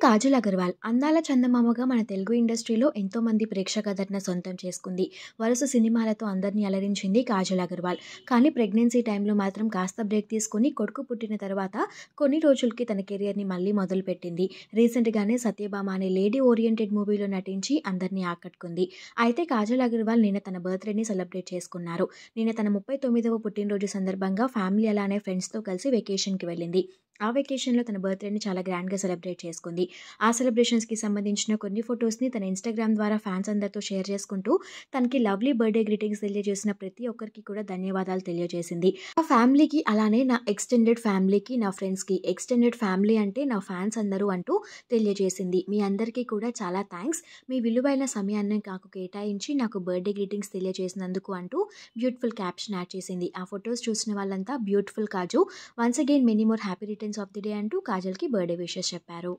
కాజల్ అగర్వాల్ అందాల చందమామగా మన తెలుగు ఇండస్ట్రీలో ఎంతో మంది ప్రేక్షకాదరణ సొంతం చేసుకుంది. వరుస సినిమాలతో అందరినీ అలరించింది కాజల్ అగర్వాల్. కానీ ప్రెగ్నెన్సీ టైంలో మాత్రం కాస్త బ్రేక్ తీసుకుని కొడుకు పుట్టిన తర్వాత కొన్ని రోజులకి తన కెరియర్ని మళ్ళీ మొదలుపెట్టింది. రీసెంట్గానే సత్యభామ అనే లేడీ ఓరియంటెడ్ మూవీలో నటించి అందరినీ ఆకట్టుకుంది. అయితే కాజల్ అగర్వాల్ నిన్న తన బర్త్డేని సెలబ్రేట్ చేసుకున్నారు. నిన్న తన 39వ పుట్టినరోజు సందర్భంగా ఫ్యామిలీ అలానే ఫ్రెండ్స్తో కలిసి వెకేషన్కి వెళ్ళింది. ఆ వెకేషన్లో తన బర్త్డేని చాలా గ్రాండ్గా సెలబ్రేట్ చేసుకుంది. ఆ సెలబ్రేషన్స్కి సంబంధించిన కొన్ని ఫొటోస్ని తన ఇన్స్టాగ్రామ్ ద్వారా ఫ్యాన్స్ అందరితో షేర్ చేసుకుంటూ తనకి లవ్లీ బర్త్డే గ్రీటింగ్స్ తెలియజేసిన ప్రతి ఒక్కరికి కూడా ధన్యవాదాలు తెలియజేసింది. ఆ ఫ్యామిలీకి అలానే నా ఎక్స్టెండెడ్ ఫ్యామిలీకి, నా ఫ్రెండ్స్కి, ఎక్స్టెండెడ్ ఫ్యామిలీ అంటే నా ఫ్యాన్స్ అందరూ అంటూ తెలియజేసింది. మీ అందరికీ కూడా చాలా థ్యాంక్స్. మీ విలువైన సమయాన్ని నాకు కేటాయించి నాకు బర్త్డే గ్రీటింగ్స్ తెలియజేసినందుకు అంటూ బ్యూటిఫుల్ క్యాప్షన్ యాడ్ చేసింది. ఆ ఫొటోస్ చూసిన వాళ్ళంతా beautiful kaju, once again many more happy returns of the day అంటూ కాజల్కి బర్త్డే విషెస్ చెప్పారు.